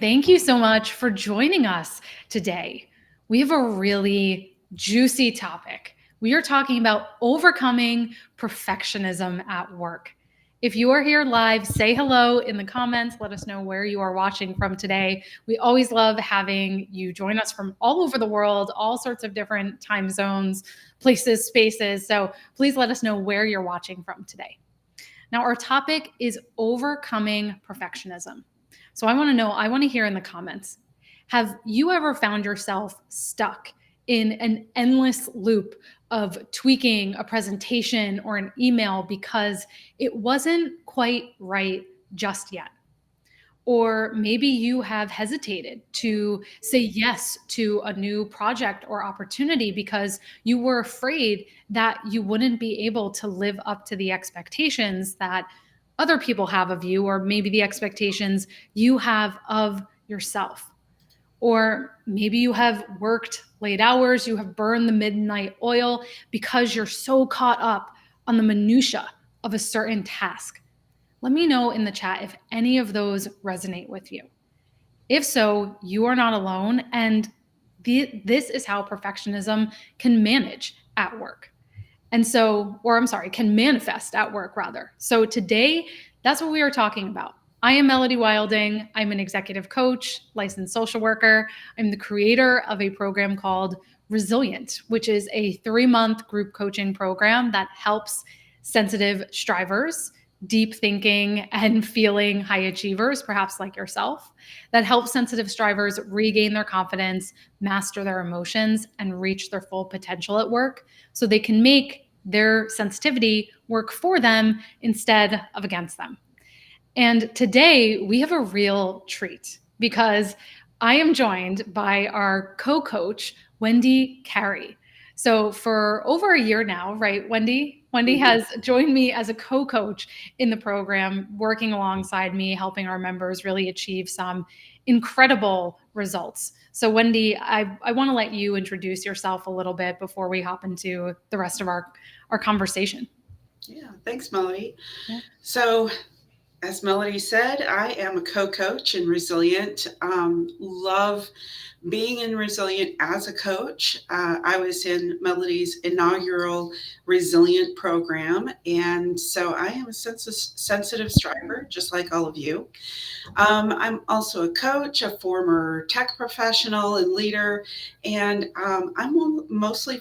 thank you so much for joining us today. We have a really juicy topic. We are talking about overcoming perfectionism at work. If you are here live, say hello in the comments. Let us know where you are watching from today. We always love having you join us from all over the world, all sorts of different time zones, places, spaces. So please let us know where you're watching from today. Now, our topic is overcoming perfectionism. So I want to hear in the comments, have you ever found yourself stuck in an endless loop of tweaking a presentation or an email because it wasn't quite right just yet? Or maybe you have hesitated to say yes to a new project or opportunity because you were afraid that you wouldn't be able to live up to the expectations that other people have of you, or maybe the expectations you have of yourself. Or maybe you have worked late hours, you have burned the midnight oil because you're so caught up on the minutia of a certain task. Let me know in the chat if any of those resonate with you. If so, you are not alone, and this is how perfectionism can manage at work. And so, or I'm sorry, can manifest at work rather. So today, that's what we are talking about. I am Melody Wilding. I'm an executive coach, licensed social worker. I'm the creator of a program called Resilient, which is a 3-month group coaching program that helps sensitive strivers, deep thinking and feeling high achievers, perhaps like yourself, that help sensitive strivers regain their confidence, master their emotions, and reach their full potential at work so they can make their sensitivity work for them instead of against them. And today we have a real treat because I am joined by our co-coach, Wendy Cary. So for over a year now, right, Wendy? Wendy has joined me as a co-coach in the program, working alongside me, helping our members really achieve some incredible results. So Wendy, I want to let you introduce yourself a little bit before we hop into the rest of our conversation. Yeah, thanks, Melody. Yeah. So, as Melody said, I am a co-coach in Resilient. Love being in Resilient as a coach. I was in Melody's inaugural Resilient program, and so I am a sensitive striver, just like all of you. I'm also a coach, a former tech professional and leader, and I'm mostly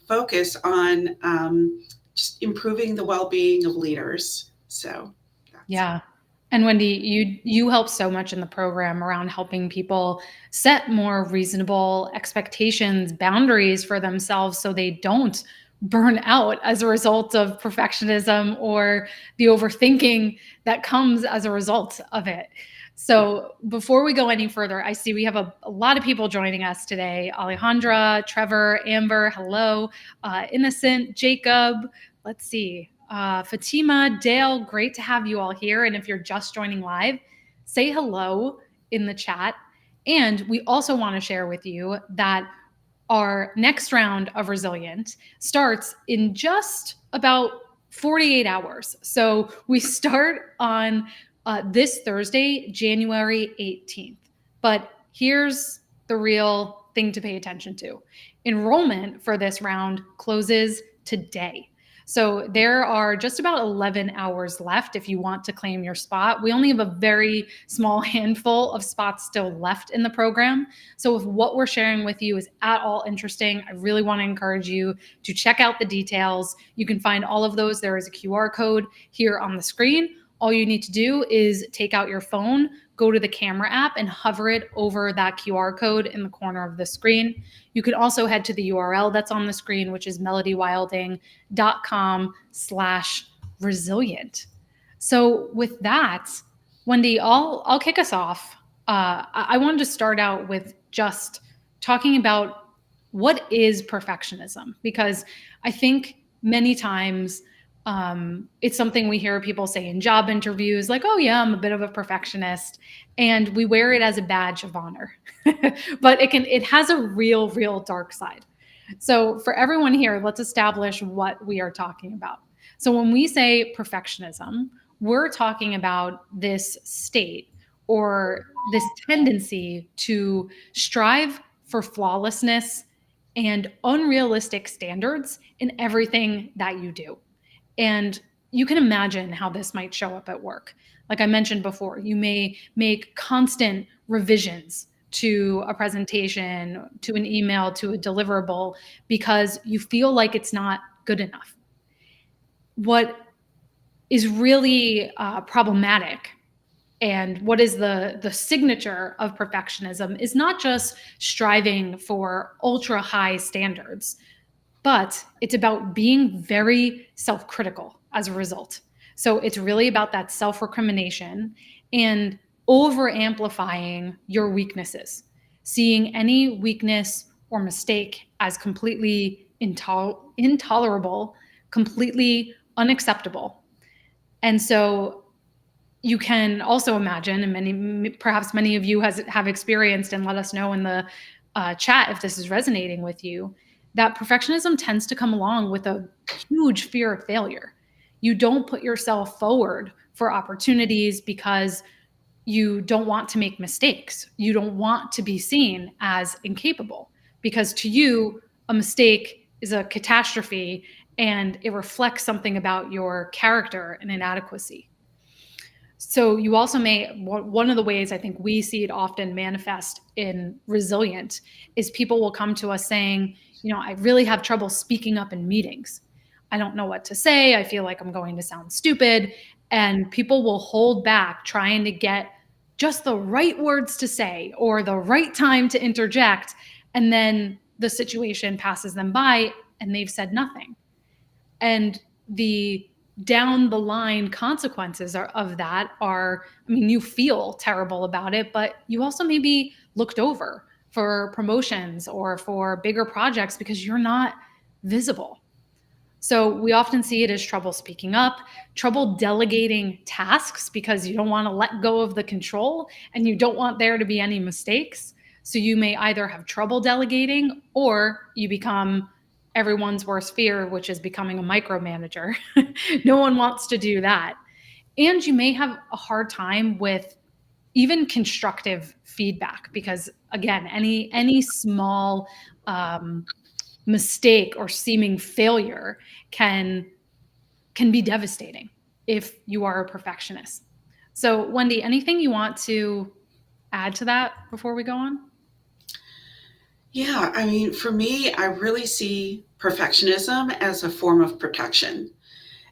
focus on just improving the well-being of leaders. So, yeah. And Wendy, you help so much in the program around helping people set more reasonable expectations, boundaries for themselves so they don't burn out as a result of perfectionism or the overthinking that comes as a result of it. So before we go any further, I see we have a lot of people joining us today. Alejandra, Trevor, Amber, hello. Innocent, Jacob, let's see. Fatima, Dale, great to have you all here. And if you're just joining live, say hello in the chat. And we also want to share with you that our next round of Resilient starts in just about 48 hours. So we start on this Thursday, January 18th. But here's the real thing to pay attention to. Enrollment for this round closes today. So there are just about 11 hours left if you want to claim your spot. We only have a very small handful of spots still left in the program. So if what we're sharing with you is at all interesting, I really want to encourage you to check out the details. You can find all of those. There is a QR code here on the screen. All you need to do is take out your phone, go to the camera app and hover it over that QR code in the corner of the screen. You can also head to the URL that's on the screen, which is melodywilding.com/resilient. So with that, Wendy, I'll kick us off. I wanted to start out with just talking about what is perfectionism, because I think many times it's something we hear people say in job interviews, like, oh yeah, I'm a bit of a perfectionist. And we wear it as a badge of honor, but it has a real dark side. So for everyone here, let's establish what we are talking about. So when we say perfectionism, we're talking about this state or this tendency to strive for flawlessness and unrealistic standards in everything that you do. And you can imagine how this might show up at work. Like I mentioned before, you may make constant revisions to a presentation, to an email, to a deliverable because you feel like it's not good enough. What is really problematic and what is the signature of perfectionism is not just striving for ultra high standards, but it's about being very self-critical as a result. So it's really about that self-recrimination and over amplifying your weaknesses, seeing any weakness or mistake as completely intolerable, completely unacceptable. And so you can also imagine, and perhaps many of you have experienced, and let us know in the chat if this is resonating with you, that perfectionism tends to come along with a huge fear of failure. You don't put yourself forward for opportunities because you don't want to make mistakes. You don't want to be seen as incapable because to you, a mistake is a catastrophe and it reflects something about your character and inadequacy. So you also may, one of the ways I think we see it often manifest in resilient is people will come to us saying, I really have trouble speaking up in meetings. I don't know what to say. I feel like I'm going to sound stupid. And people will hold back trying to get just the right words to say or the right time to interject. And then the situation passes them by and they've said nothing. And the down the line consequences of that are, you feel terrible about it, but you also may be looked over for promotions or for bigger projects because you're not visible. So we often see it as trouble speaking up, trouble delegating tasks because you don't want to let go of the control and you don't want there to be any mistakes. So you may either have trouble delegating or you become everyone's worst fear, which is becoming a micromanager. No one wants to do that. And you may have a hard time with even constructive feedback because again, any small mistake or seeming failure can be devastating if you are a perfectionist. So Wendy, anything you want to add to that before we go on? Yeah, for me, I really see perfectionism as a form of protection.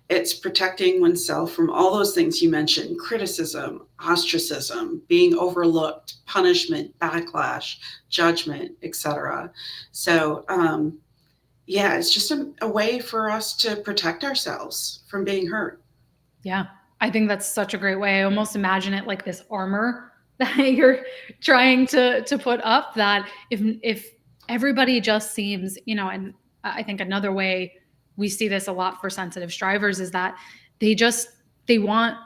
It's protecting oneself from all those things you mentioned: criticism, ostracism, being overlooked, punishment, backlash, judgment, etc. So, yeah, it's just a way for us to protect ourselves from being hurt. Yeah, I think that's such a great way. I almost imagine it like this armor that you're trying to put up that if everybody just seems, and I think another way we see this a lot for sensitive strivers is that they just they want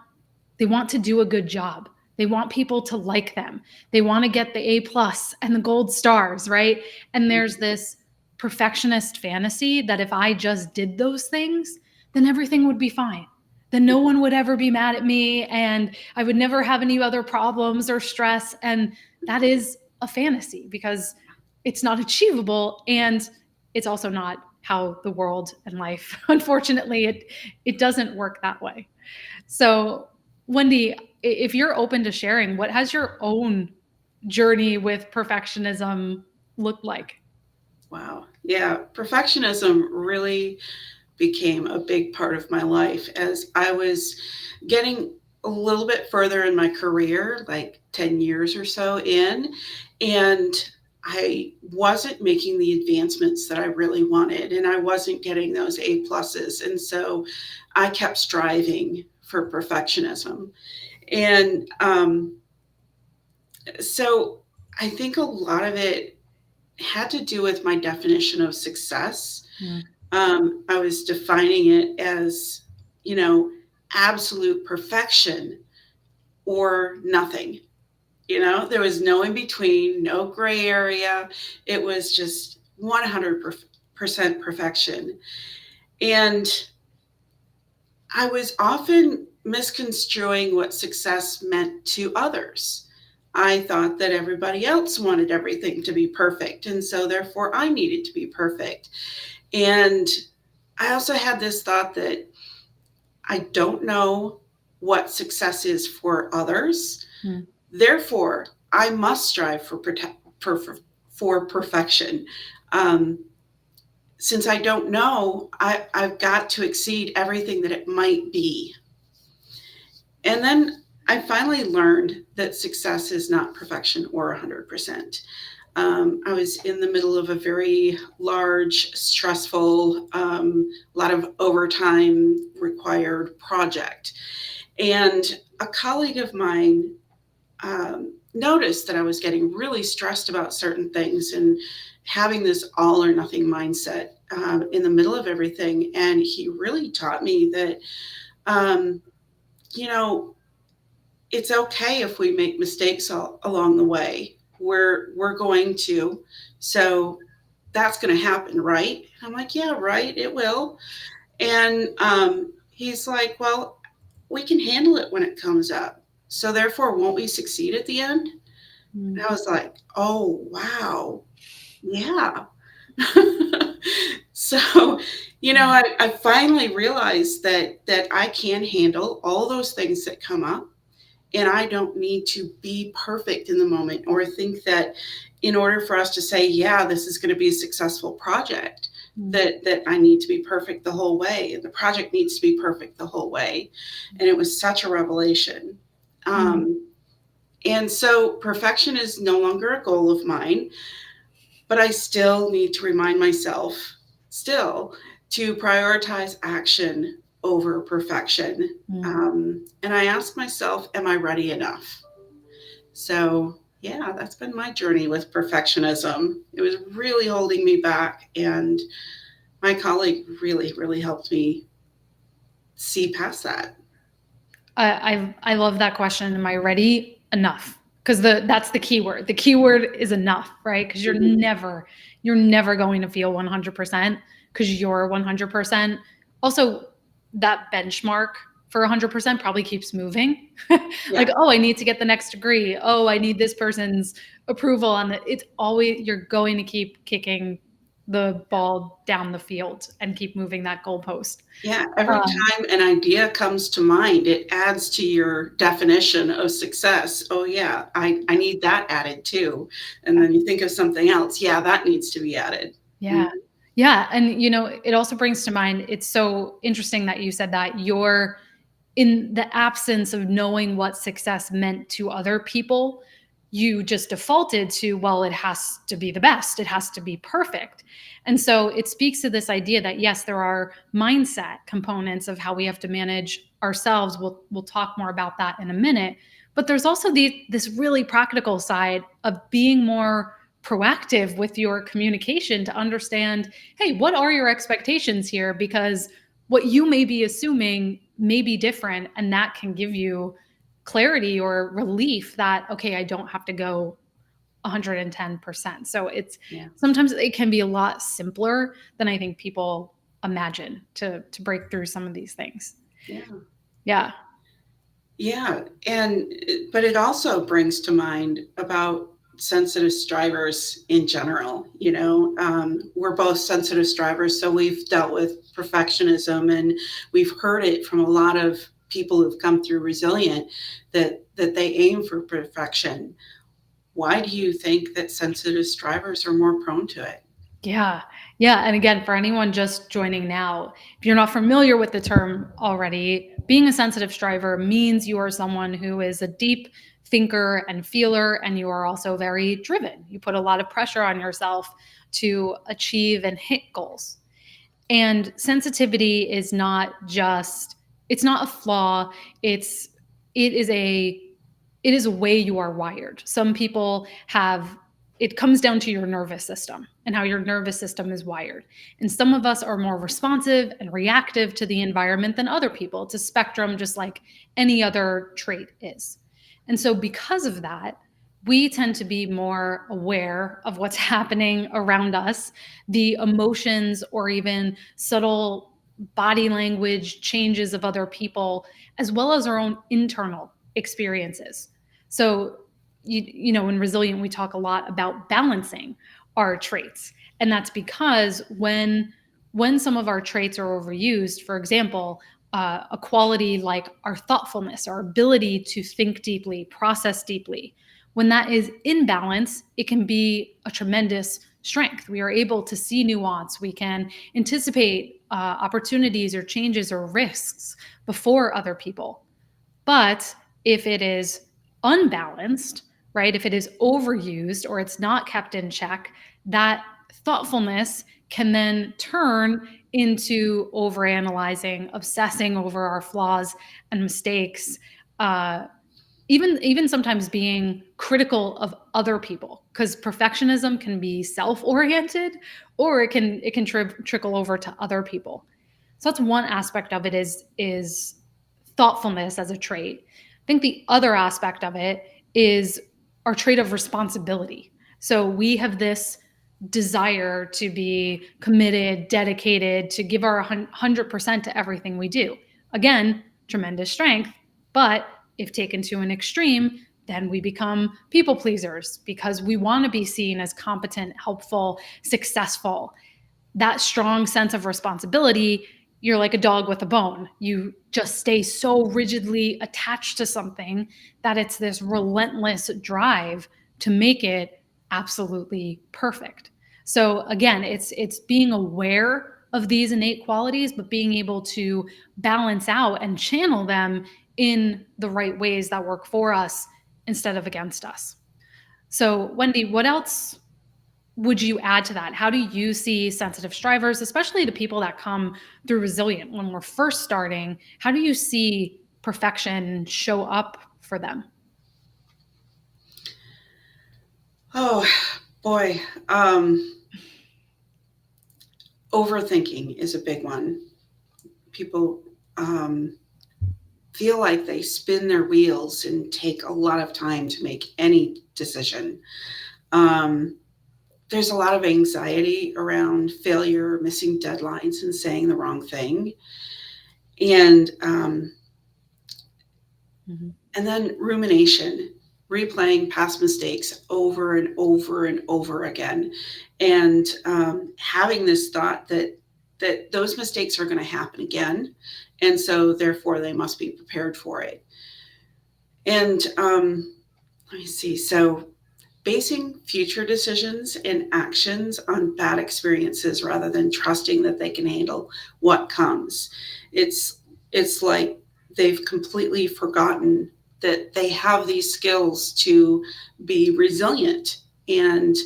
they want to do a good job. They want people to like them. They want to get the A plus and the gold stars, right? And there's this perfectionist fantasy that if I just did those things, then everything would be fine. Then no one would ever be mad at me and I would never have any other problems or stress. And that is a fantasy because it's not achievable and it's also not how the world and life, unfortunately, it doesn't work that way. So Wendy, if you're open to sharing, what has your own journey with perfectionism looked like? Wow. Yeah, perfectionism really became a big part of my life as I was getting a little bit further in my career, like 10 years or so in, and I wasn't making the advancements that I really wanted, and I wasn't getting those A pluses. And so I kept striving for perfectionism. And so I think a lot of it had to do with my definition of success. Mm. I was defining it as, you know, absolute perfection or nothing. There was no in between, no gray area. It was just 100% perfection. And I was often misconstruing what success meant to others. I thought that everybody else wanted everything to be perfect. And so, therefore, I needed to be perfect. And I also had this thought that I don't know what success is for others. Mm. Therefore, I must strive for perfection. Um, since I don't know, I've got to exceed everything that it might be. And then I finally learned that success is not perfection or 100%. I was in the middle of a very large, stressful, lot of overtime required project. And a colleague of mine noticed that I was getting really stressed about certain things and having this all or nothing mindset in the middle of everything. And he really taught me that, um, you know, it's okay if we make mistakes along the way. We're going to. So that's going to happen, right? And I'm like, yeah, right, it will. And he's like, well, we can handle it when it comes up. So therefore, won't we succeed at the end? Mm. And I was like, oh, wow. Yeah. So, I finally realized that I can handle all those things that come up, and I don't need to be perfect in the moment or think that in order for us to say, yeah, this is going to be a successful project, Mm. that I need to be perfect the whole way. And the project needs to be perfect the whole way. And it was such a revelation. Mm. And so perfection is no longer a goal of mine, but I still need to remind myself still to prioritize action over perfection. Mm. And I ask myself, am I ready enough? So, yeah, that's been my journey with perfectionism. It was really holding me back, and my colleague really, really helped me see past that. I love that question. Am I ready? Enough. Because that's the key word. The key word is enough, right? Because Mhm. you're never going to feel 100% because you're 100%. Also, that benchmark for 100% probably keeps moving. Like, Yeah. oh, I need to get the next degree. Oh, I need this person's approval on it. It's always, you're going to keep kicking the ball down the field and keep moving that goalpost. Yeah, every Um, time an idea comes to mind, it adds to your definition of success. Oh, yeah, I need that added too. And then you think of something else. Yeah, that needs to be added. Mhm. Yeah. Yeah. And, it also brings to mind, it's so interesting that you said that you're in the absence of knowing what success meant to other people, you just defaulted to, well, it has to be the best, it has to be perfect. And so it speaks to this idea that, yes, there are mindset components of how we have to manage ourselves. We'll talk more about that in a minute. But there's also this really practical side of being more proactive with your communication to understand, hey, what are your expectations here? Because what you may be assuming may be different, and that can give you clarity or relief that, okay, I don't have to go 110%. So it's Yeah, sometimes it can be a lot simpler than I think people imagine to break through some of these things. yeah. Yeah. Yeah, but it also brings to mind about sensitive strivers in general. We're both sensitive strivers, so we've dealt with perfectionism, and we've heard it from a lot of people who've come through Resilient that they aim for perfection. Why do you think that sensitive strivers are more prone to it? Yeah. Yeah. And again, for anyone just joining now, if you're not familiar with the term already, being a sensitive striver means you are someone who is a deep thinker and feeler, and you are also very driven. You put a lot of pressure on yourself to achieve and hit goals. And sensitivity is not just, it's not a flaw, it's it is a it is a way you are wired. Some people have, it comes down to your nervous system and how your nervous system is wired. And some of us are more responsive and reactive to the environment than other people. It's a spectrum just like any other trait is. And so because of that, we tend to be more aware of what's happening around us, the emotions or even subtle body language changes of other people, as well as our own internal experiences. So in Resilient, we talk a lot about balancing our traits. And that's because when some of our traits are overused, for example, a quality like our thoughtfulness, our ability to think deeply, process deeply, when that is in balance, it can be a tremendous strength. We are able to see nuance. We can anticipate opportunities or changes or risks before other people. But if it is unbalanced, right, if it is overused or it's not kept in check, that thoughtfulness can then turn into overanalyzing, obsessing over our flaws and mistakes, uh, even sometimes being critical of other people, because perfectionism can be self-oriented, or it can trickle over to other people. So that's one aspect of it, is thoughtfulness as a trait. I think the other aspect of it is our trait of responsibility. So we have this desire to be committed, dedicated, to give our 100% to everything we do. Again, tremendous strength, but if taken to an extreme, then we become people pleasers because we want to be seen as competent, helpful, successful. That strong sense of responsibility, you're like a dog with a bone. You just stay so rigidly attached to something that it's this relentless drive to make it absolutely perfect. So again, it's being aware of these innate qualities, but being able to balance out and channel them in the right ways that work for us instead of against us. So, Wendy, what else would you add to that? How do you see sensitive strivers, especially to people that come through Resilient when we're first starting? How do you see perfection show up for them? Oh boy, overthinking is a big one. People feel like they spin their wheels and take a lot of time to make any decision. Um, there's a lot of anxiety around failure, missing deadlines, and saying the wrong thing. And Mm-hmm. and then rumination, replaying past mistakes over and over and over again, and having this thought that those mistakes are going to happen again, and so therefore they must be prepared for it. And let me see. So basing future decisions and actions on bad experiences rather than trusting that they can handle what comes. It's like they've completely forgotten that they have these skills to be resilient, and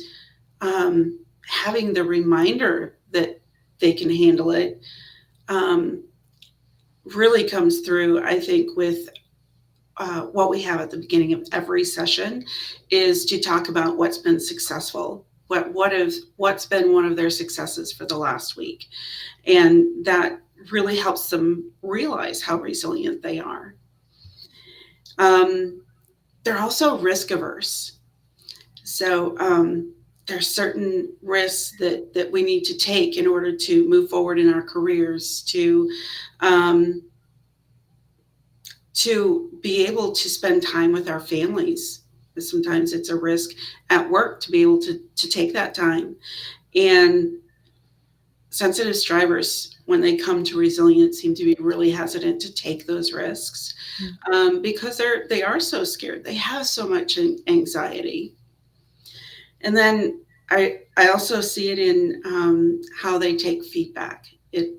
having the reminder that they can handle it um, really comes through, I think, with what we have at the beginning of every session is to talk about what's been successful, what's been one of their successes for the last week, and that really helps them realize how resilient they are. They're also risk averse, so there's certain risks that we need to take in order to move forward in our careers, um, to be able to spend time with our families. Sometimes it's a risk at work to be able to take that time. And sensitive strivers, when they come to resilience, seem to be really hesitant to take those risks because they are so scared. They have so much anxiety. And then I also see it in how they take feedback.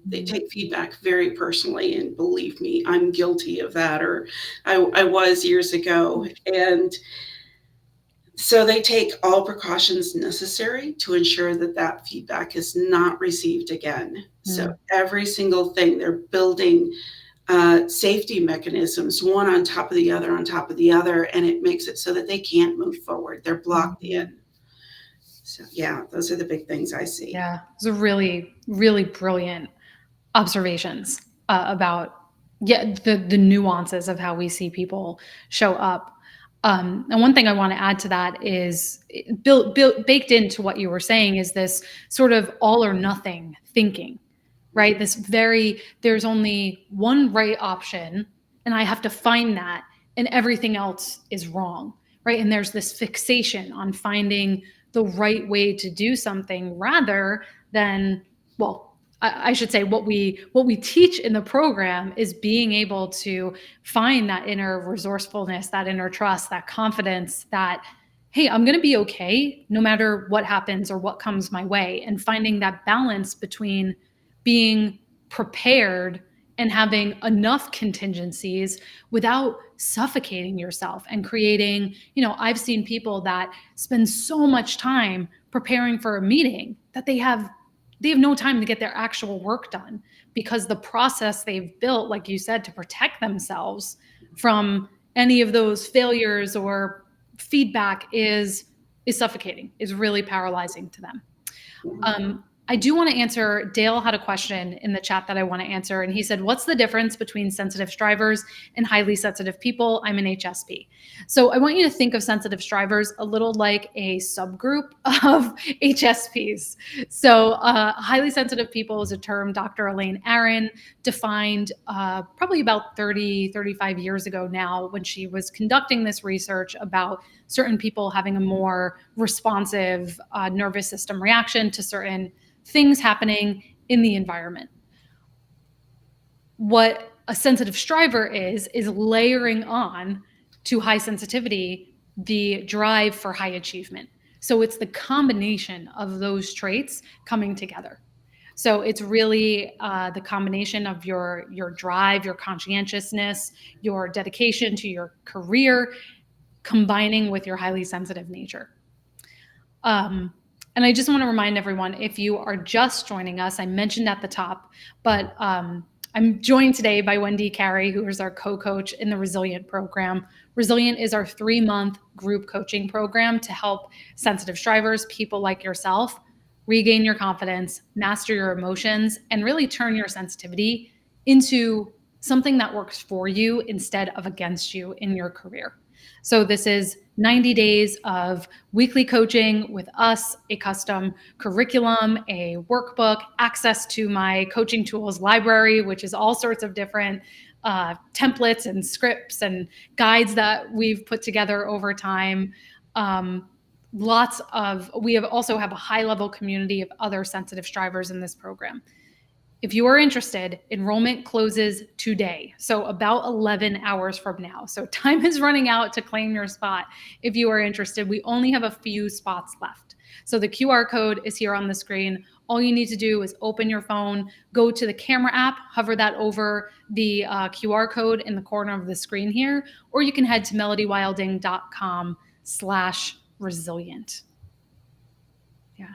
They take feedback very personally, and believe me, I'm guilty of that, or I was years ago. And so they take all precautions necessary to ensure that that feedback is not received again. So every single thing, they're building safety mechanisms, one on top of the other, on top of the other, and it makes it so that they can't move forward. They're blocked in. So yeah, those are the big things I see. Yeah, those are really, really brilliant observations about the nuances of how we see people show up. And one thing I want to add to that is baked into what you were saying is this sort of all or nothing thinking, right? There's only one right option, and I have to find that, and everything else is wrong, right? And there's this fixation on finding the right way to do something rather than, well, I should say what we teach in the program is being able to find that inner resourcefulness, that inner trust, that confidence that, hey, I'm going to be okay no matter what happens or what comes my way, and finding that balance between being prepared and having enough contingencies without suffocating yourself and creating, I've seen people that spend so much time preparing for a meeting that they have no time to get their actual work done because the process they've built, like you said, to protect themselves from any of those failures or feedback is suffocating, is really paralyzing to them. I do want to answer. Dale had a question in the chat that I want to answer. And he said, what's the difference between sensitive strivers and highly sensitive people? I'm an HSP. So I want you to think of sensitive strivers a little like a subgroup of HSPs. So highly sensitive people is a term Dr. Elaine Aron defined probably about 35 years ago now, when she was conducting this research about certain people having a more responsive nervous system reaction to certain things happening in the environment. What a sensitive striver is layering on to high sensitivity the drive for high achievement. So it's the combination of those traits coming together. So it's really the combination of your drive, your conscientiousness, your dedication to your career, combining with your highly sensitive nature. And I just want to remind everyone, if you are just joining us, I mentioned at the top, but I'm joined today by Wendy Cary, who is our co-coach in the Resilient program. Resilient is our 3-month group coaching program to help sensitive strivers, people like yourself, regain your confidence, master your emotions, and really turn your sensitivity into something that works for you instead of against you in your career. So this is 90 days of weekly coaching with us, a custom curriculum, a workbook, access to my coaching tools library, which is all sorts of different templates and scripts and guides that we've put together over time. We also have a high level community of other sensitive strivers in this program. If you are interested, enrollment closes today, so about 11 hours from now. So time is running out to claim your spot. If you are interested, we only have a few spots left. So the QR code is here on the screen. All you need to do is open your phone, go to the camera app, hover that over the QR code in the corner of the screen here, or you can head to melodywilding.com/resilient. Yeah,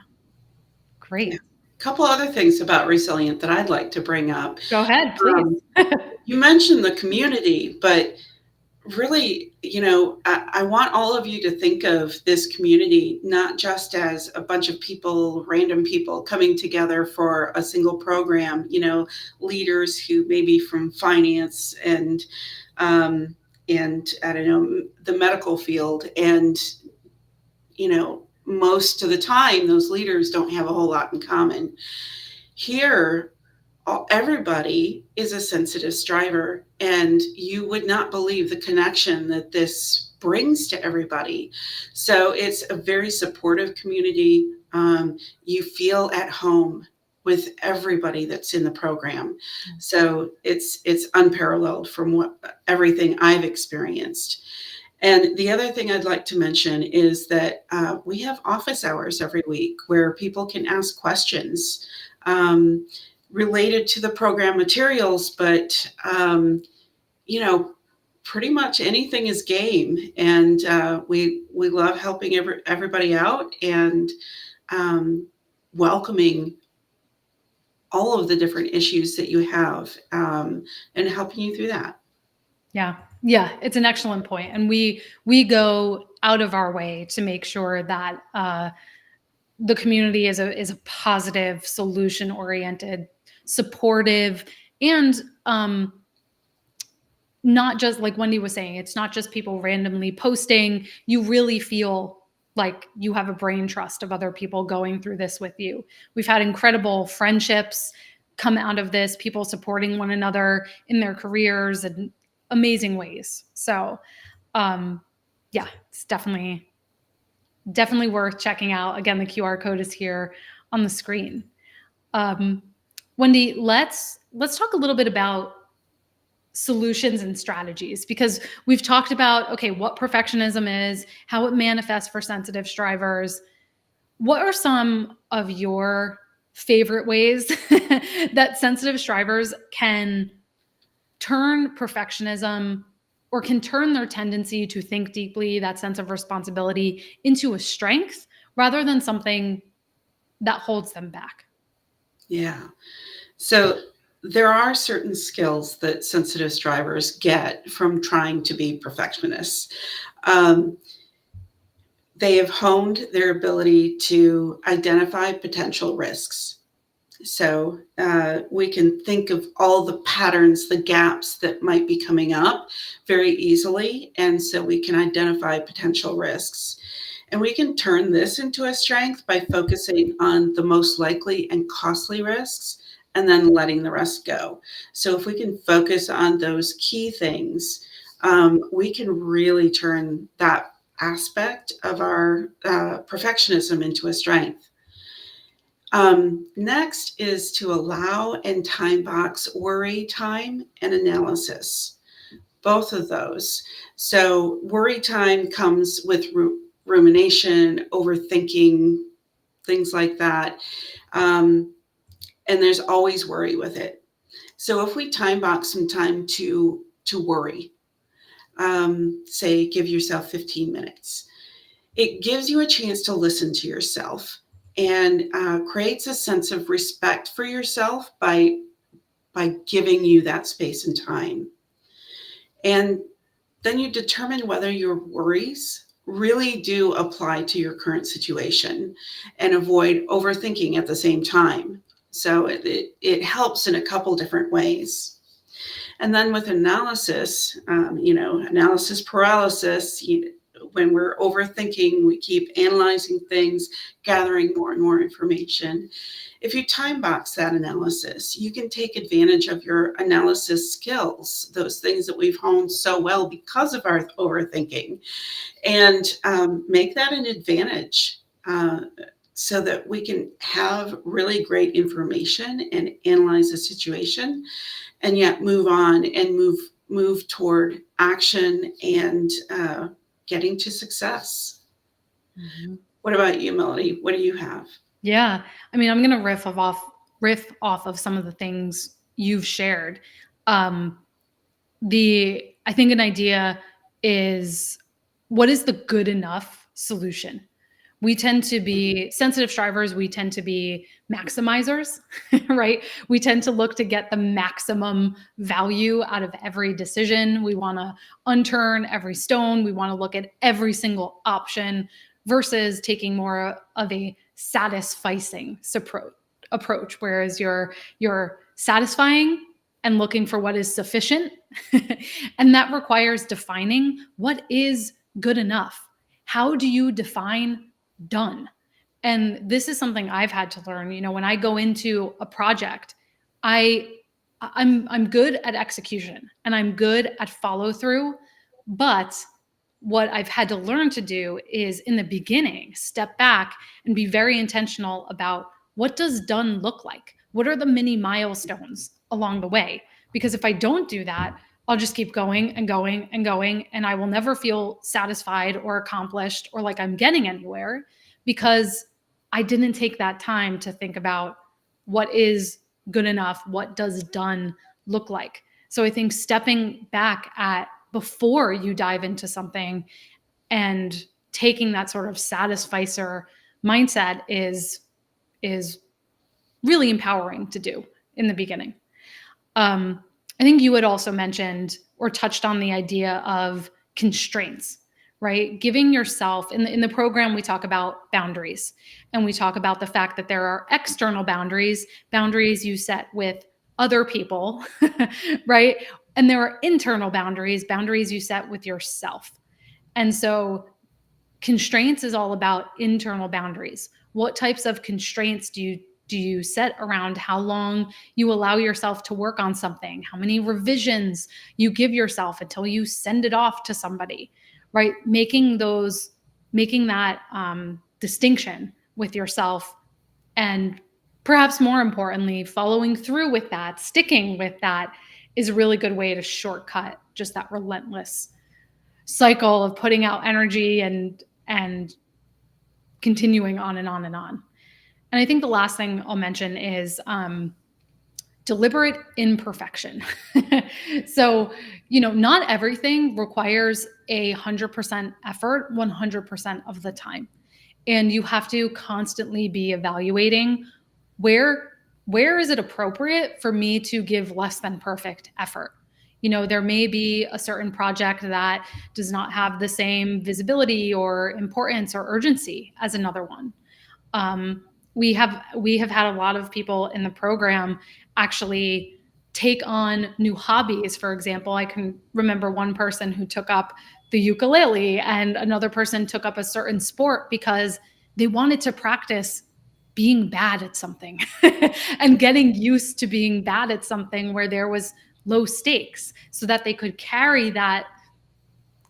great. Yeah. Couple other things about Resilient that I'd like to bring up. Go ahead, please. You mentioned the community, but really, I want all of you to think of this community not just as a bunch of people, random people coming together for a single program, leaders who may be from finance and I don't know, the medical field. And, most of the time, those leaders don't have a whole lot in common. Here, everybody is a sensitive striver, and you would not believe the connection that this brings to everybody. So it's a very supportive community. You feel at home with everybody that's in the program. So it's unparalleled from everything I've experienced. And the other thing I'd like to mention is that we have office hours every week where people can ask questions related to the program materials, but pretty much anything is game. And we love helping everybody out and welcoming all of the different issues that you have and helping you through that. Yeah, it's an excellent point. And we go out of our way to make sure that the community is a positive, solution-oriented, supportive, and not just, like Wendy was saying, it's not just people randomly posting. You really feel like you have a brain trust of other people going through this with you. We've had incredible friendships come out of this, people supporting one another in their careers in amazing ways. So Yeah, it's definitely worth checking out. Again, the QR code is here on the screen. Um, Wendy, let's talk a little bit about solutions and strategies, because we've talked about, okay, what perfectionism is, how it manifests for sensitive strivers. What are some of your favorite ways that sensitive strivers can turn perfectionism, or can turn their tendency to think deeply, that sense of responsibility, into a strength rather than something that holds them back? Yeah. So there are certain skills that sensitive strivers get from trying to be perfectionists. Um, they have honed their ability to identify potential risks. So we can think of all the patterns, the gaps that might be coming up very easily. And so we can identify potential risks. And we can turn this into a strength by focusing on the most likely and costly risks and then letting the rest go. So if we can focus on those key things, we can really turn that aspect of our perfectionism into a strength. Next is to allow and time box worry time and analysis, both of those. So, worry time comes with rumination, overthinking, things like that. Um, and there's always worry with it. So, if we time box some time to worry, say give yourself 15 minutes, it gives you a chance to listen to yourself and creates a sense of respect for yourself by giving you that space and time. And then you determine whether your worries really do apply to your current situation and avoid overthinking at the same time. So it helps in a couple different ways. And then with analysis, analysis paralysis, when we're overthinking, we keep analyzing things, gathering more and more information. If you time box that analysis, you can take advantage of your analysis skills, those things that we've honed so well because of our overthinking, and make that an advantage. So that we can have really great information and analyze the situation, and yet move on and move toward action and getting to success. Mm-hmm. What about you, Melody? What do you have? Yeah. I mean, I'm going to riff off of some of the things you've shared. Um, I think an idea is, what is the good enough solution? We tend to be sensitive strivers. We tend to be maximizers, right? We tend to look to get the maximum value out of every decision. We want to unturn every stone. We want to look at every single option versus taking more of a satisficing approach, whereas you're satisfying and looking for what is sufficient. And that requires defining what is good enough. How do you define done? And this is something I've had to learn. When I go into a project, I'm good at execution and I'm good at follow through, but what I've had to learn to do is, in the beginning, step back and be very intentional about, what does done look like? What are the mini milestones along the way? Because if I don't do that, I'll just keep going and going and going, and I will never feel satisfied or accomplished or like I'm getting anywhere, because I didn't take that time to think about what is good enough, what does done look like. So I think stepping back at before you dive into something and taking that sort of satisficer mindset is really empowering to do in the beginning. I think you had also mentioned or touched on the idea of constraints, right? Giving yourself, in the program, we talk about boundaries, and we talk about the fact that there are external boundaries you set with other people, right? And there are internal boundaries you set with yourself. And so constraints is all about internal boundaries. What types of constraints do you set around how long you allow yourself to work on something, how many revisions you give yourself until you send it off to somebody, right? Making that distinction with yourself, and perhaps more importantly, following through with that, sticking with that, is a really good way to shortcut just that relentless cycle of putting out energy and continuing on and on and on. And I think the last thing I'll mention is deliberate imperfection. So, not everything requires 100% effort 100% of the time. And you have to constantly be evaluating where where is it appropriate for me to give less than perfect effort. There may be a certain project that does not have the same visibility or importance or urgency as another one. um, we have had a lot of people in the program actually take on new hobbies. For example, I can remember one person who took up the ukulele, and another person took up a certain sport because they wanted to practice being bad at something and getting used to being bad at something where there was low stakes, so that they could carry that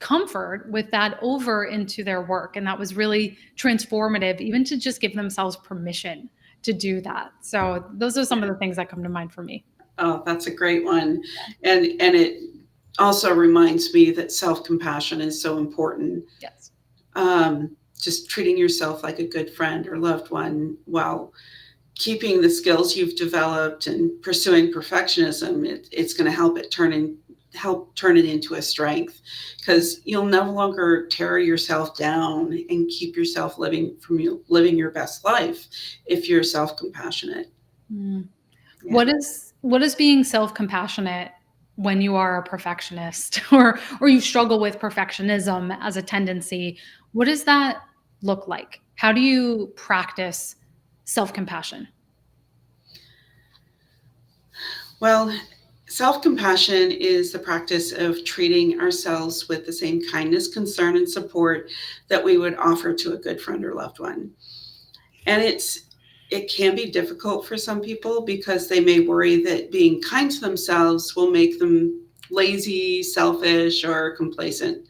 comfort with that over into their work. And that was really transformative, even to just give themselves permission to do that. So those are some of the things that come to mind for me. Oh, that's a great one. And it also reminds me that self-compassion is so important. Yes. Just treating yourself like a good friend or loved one while keeping the skills you've developed and pursuing perfectionism. It's going to help turn it into a strength, because you'll no longer tear yourself down and keep yourself living your best life if you're self-compassionate. Mm. Yeah. What is being self-compassionate when you are a perfectionist, or you struggle with perfectionism as a tendency? What does that look like? How do you practice self-compassion? Well, self-compassion is the practice of treating ourselves with the same kindness, concern, and support that we would offer to a good friend or loved one. And it can be difficult for some people because they may worry that being kind to themselves will make them lazy, selfish, or complacent.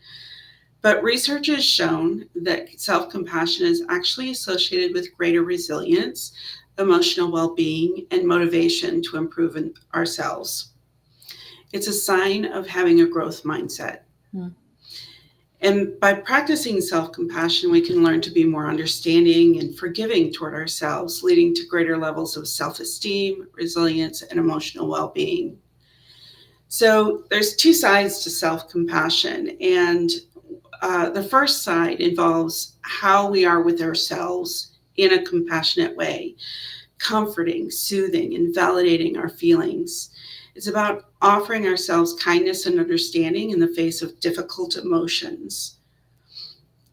But research has shown that self-compassion is actually associated with greater resilience, emotional well-being, and motivation to improve ourselves. It's a sign of having a growth mindset. Mm. And by practicing self-compassion, we can learn to be more understanding and forgiving toward ourselves, leading to greater levels of self-esteem, resilience, and emotional well-being. So there's two sides to self-compassion. And the first side involves how we are with ourselves in a compassionate way, comforting, soothing, and validating our feelings. It's about offering ourselves kindness and understanding in the face of difficult emotions.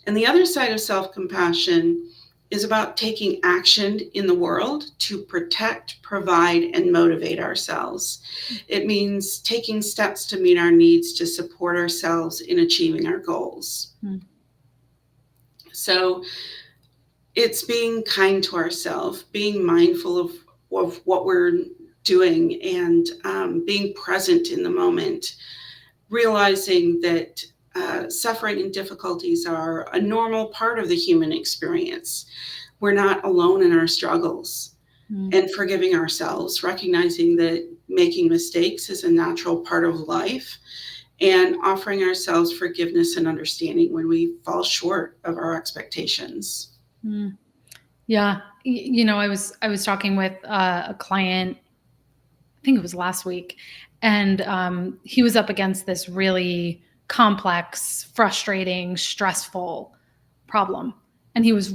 And the other side of self-compassion is about taking action in the world to protect, provide, and motivate ourselves. It means taking steps to meet our needs to support ourselves in achieving our goals. Mm. So it's being kind to ourselves, being mindful of what we're doing, and being present in the moment, realizing that suffering and difficulties are a normal part of the human experience. We're not alone in our struggles. Mm. And forgiving ourselves, recognizing that making mistakes is a natural part of life, and offering ourselves forgiveness and understanding when we fall short of our expectations. Mm. Yeah. I was talking with a client, I think it was last week, and he was up against this really complex, frustrating, stressful problem. And he was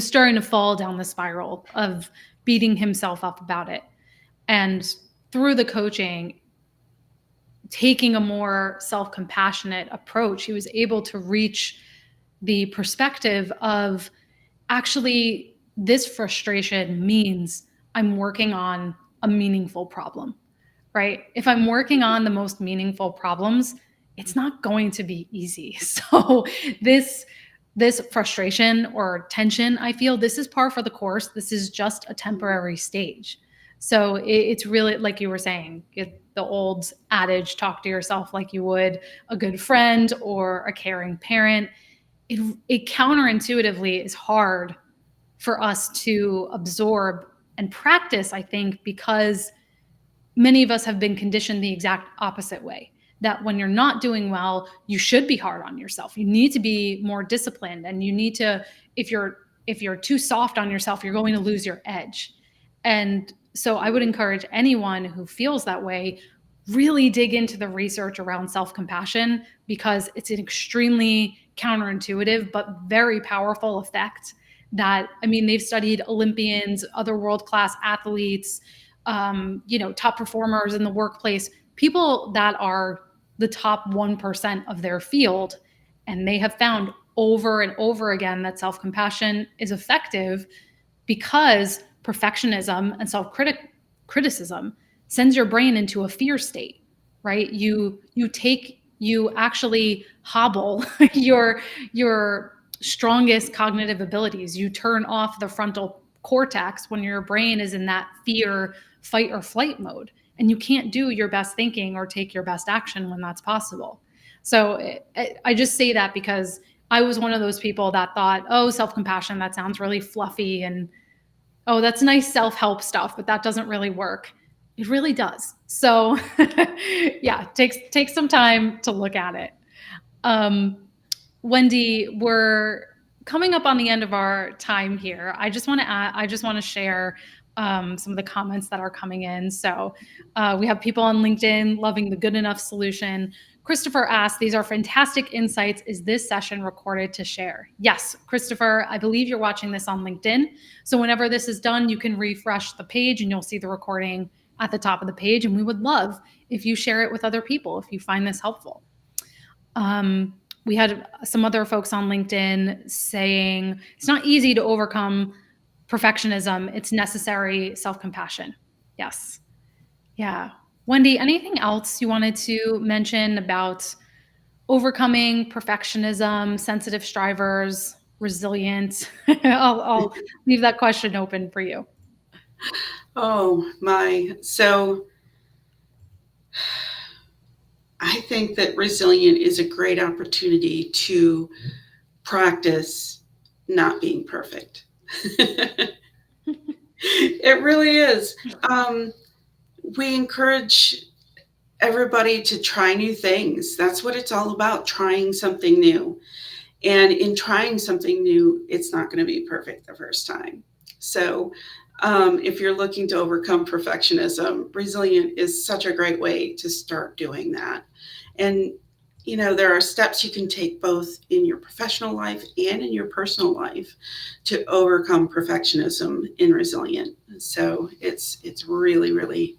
starting to fall down the spiral of beating himself up about it. And through the coaching, taking a more self-compassionate approach, he was able to reach the perspective of, actually, this frustration means I'm working on a meaningful problem, right? If I'm working on the most meaningful problems, it's not going to be easy. So this frustration or tension, I feel this is par for the course. This is just a temporary stage. So it's really like you were saying, the old adage, talk to yourself like you would a good friend or a caring parent. It counterintuitively is hard for us to absorb and practice, I think, because many of us have been conditioned the exact opposite way, that when you're not doing well, you should be hard on yourself. You need to be more disciplined, and you need to, if you're too soft on yourself, you're going to lose your edge. And so I would encourage anyone who feels that way, really dig into the research around self-compassion, because it's an extremely counterintuitive but very powerful effect. That, I mean, they've studied Olympians, other world-class athletes, top performers in the workplace, people that are the top 1% of their field. And they have found over and over again that self compassion is effective, because perfectionism and self criticism sends your brain into a fear state, right? You actually hobble your strongest cognitive abilities. You turn off the frontal cortex when your brain is in that fear, fight, or flight mode. And you can't do your best thinking or take your best action when that's possible. So I just say that because I was one of those people that thought, oh, self compassion, that sounds really fluffy. And oh, that's nice self help stuff, but that doesn't really work. It really does. So, yeah, take some time to look at it. Um, Wendy, we're coming up on the end of our time here. I just want to share some of the comments that are coming in. So we have people on LinkedIn loving the good enough solution. Christopher asked, these are fantastic insights. Is this session recorded to share? Yes, Christopher, I believe you're watching this on LinkedIn. So whenever this is done, you can refresh the page and you'll see the recording at the top of the page. And we would love if you share it with other people if you find this helpful. We had some other folks on LinkedIn saying it's not easy to overcome perfectionism. It's necessary self-compassion. Yes. Yeah. Wendy, anything else you wanted to mention about overcoming perfectionism, sensitive strivers, resilient? I'll leave that question open for you. Oh my. So I think that resilient is a great opportunity to practice not being perfect. It really is. We encourage everybody to try new things. That's what it's all about, trying something new. And in trying something new, it's not going to be perfect the first time. So if you're looking to overcome perfectionism, resilient is such a great way to start doing that. And there are steps you can take both in your professional life and in your personal life to overcome perfectionism in resilient. So it's really, really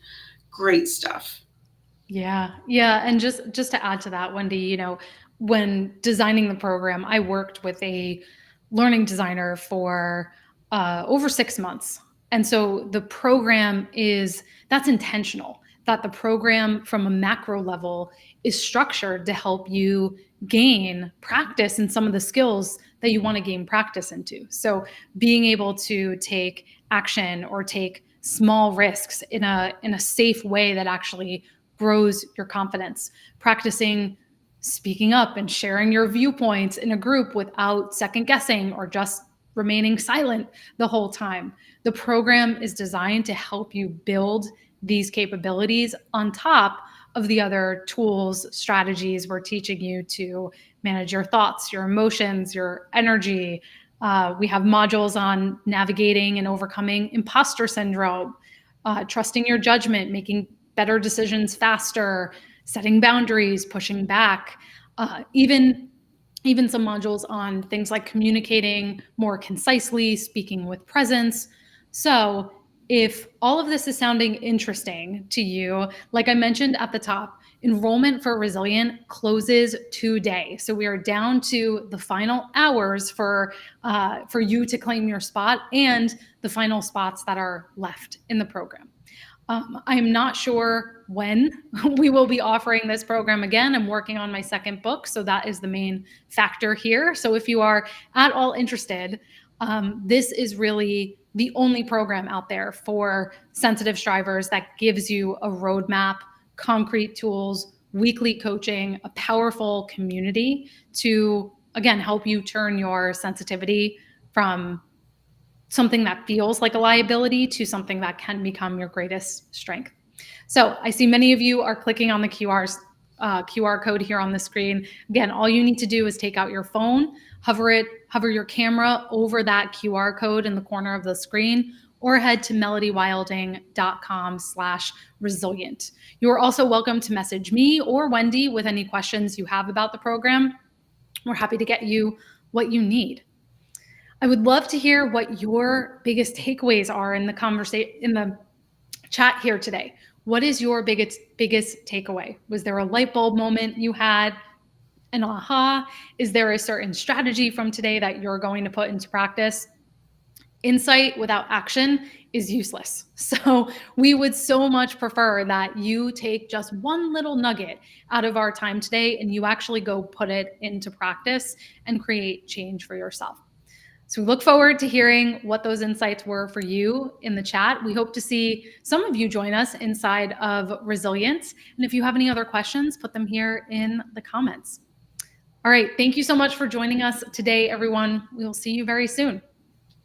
great stuff. Yeah. Yeah. And just to add to that, Wendy, when designing the program, I worked with a learning designer for over 6 months. And so the program that's intentional, that the program from a macro level is structured to help you gain practice in some of the skills that you want to gain practice into. So being able to take action or take small risks in a safe way that actually grows your confidence, practicing speaking up and sharing your viewpoints in a group without second guessing or just remaining silent the whole time. The program is designed to help you build these capabilities on top of the other tools, strategies we're teaching you to manage your thoughts, your emotions, your energy. We have modules on navigating and overcoming imposter syndrome, trusting your judgment, making better decisions faster, setting boundaries, pushing back, even some modules on things like communicating more concisely, speaking with presence. So if all of this is sounding interesting to you, like I mentioned at the top, enrollment for Resilient closes today. So we are down to the final hours for you to claim your spot and the final spots that are left in the program. I am not sure when we will be offering this program again. I'm working on my second book, so that is the main factor here. So if you are at all interested, this is really the only program out there for sensitive strivers that gives you a roadmap, concrete tools, weekly coaching, a powerful community to, again, help you turn your sensitivity from something that feels like a liability to something that can become your greatest strength. So I see many of you are clicking on the QR code here on the screen. Again, all you need to do is take out your phone, hover your camera over that QR code in the corner of the screen, or head to melodywilding.com/resilient. You are also welcome to message me or Wendy with any questions you have about the program. We're happy to get you what you need. I would love to hear what your biggest takeaways are in the conversation, in the chat here today. What is your biggest takeaway? Was there a light bulb moment you had, an aha? Is there a certain strategy from today that you're going to put into practice? Insight without action is useless. So we would so much prefer that you take just one little nugget out of our time today and you actually go put it into practice and create change for yourself. So we look forward to hearing what those insights were for you in the chat. We hope to see some of you join us inside of Resilience. And if you have any other questions, put them here in the comments. All right. Thank you so much for joining us today, everyone. We will see you very soon.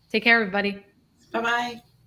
Take care, everybody. Bye-bye.